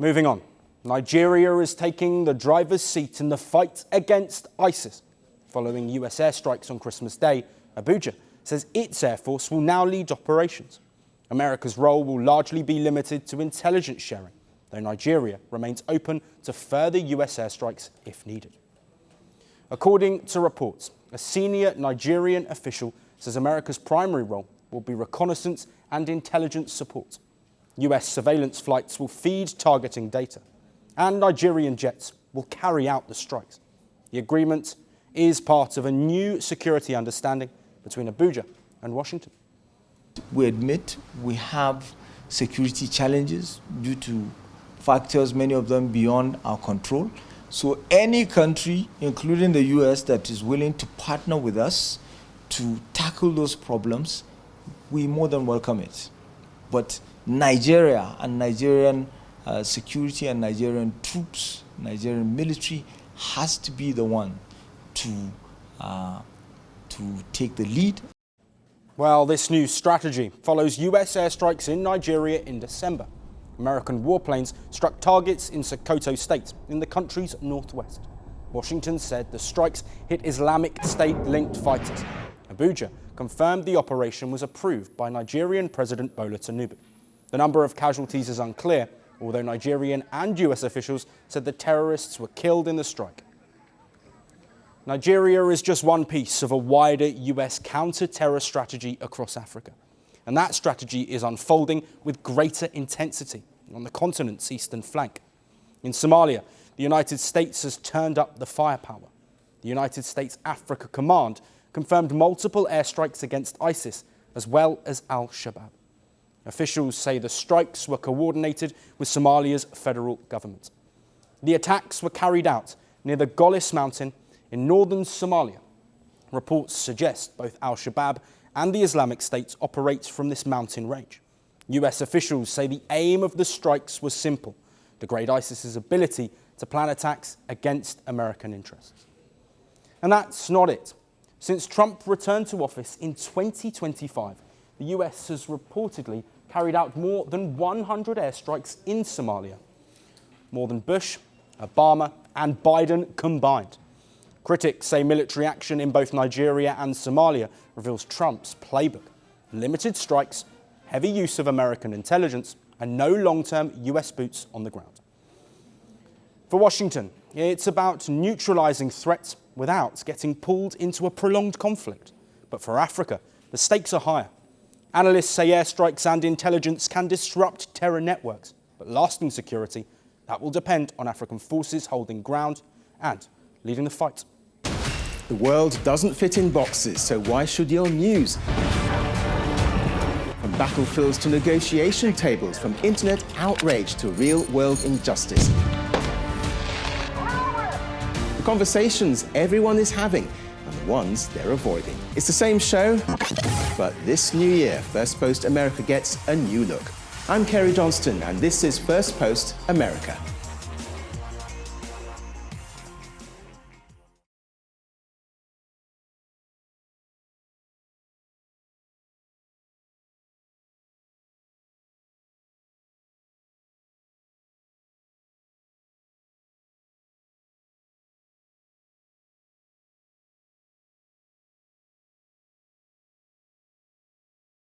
Moving on, Nigeria is taking the driver's seat in the fight against ISIS. Following US airstrikes on Christmas Day, Abuja says its Air Force will now lead operations. America's role will largely be limited to intelligence sharing, though Nigeria remains open to further US airstrikes if needed. According to reports, a senior Nigerian official says America's primary role will be reconnaissance and intelligence support. US surveillance flights will feed targeting data, and Nigerian jets will carry out the strikes. The agreement is part of a new security understanding between Abuja and Washington. We admit we have security challenges due to factors, many of them beyond our control. So any country, including the US, that is willing to partner with us to tackle those problems, we more than welcome it. But Nigeria and Nigerian security and Nigerian troops, Nigerian military has to be the one to take the lead. Well, this new strategy follows US airstrikes in Nigeria in December. American warplanes struck targets in Sokoto State, in the country's northwest. Washington said the strikes hit Islamic State-linked fighters. Abuja confirmed the operation was approved by Nigerian President Bola Tinubu. The number of casualties is unclear, although Nigerian and US officials said the terrorists were killed in the strike. Nigeria is just one piece of a wider US counter-terror strategy across Africa. And that strategy is unfolding with greater intensity on the continent's eastern flank. In Somalia, the United States has turned up the firepower. The United States Africa Command confirmed multiple airstrikes against ISIS as well as Al-Shabaab. Officials say the strikes were coordinated with Somalia's federal government. The attacks were carried out near the Golis Mountain in northern Somalia. Reports suggest both Al-Shabaab and the Islamic State operate from this mountain range. US officials say the aim of the strikes was simple: degrade ISIS's ability to plan attacks against American interests. And that's not it. Since Trump returned to office in 2025, the US has reportedly carried out more than 100 airstrikes in Somalia, more than Bush, Obama, and Biden combined. Critics say military action in both Nigeria and Somalia reveals Trump's playbook: limited strikes, heavy use of American intelligence, and no long-term US boots on the ground. For Washington, it's about neutralizing threats without getting pulled into a prolonged conflict. But for Africa, the stakes are higher. Analysts say airstrikes and intelligence can disrupt terror networks, but lasting security, that will depend on African forces holding ground and leading the fight. The world doesn't fit in boxes, so why should your news? From battlefields to negotiation tables, from internet outrage to real-world injustice. The conversations everyone is having and the ones they're avoiding. It's the same show, but this new year, Firstpost America gets a new look. I'm Kerry Johnston, and this is Firstpost America.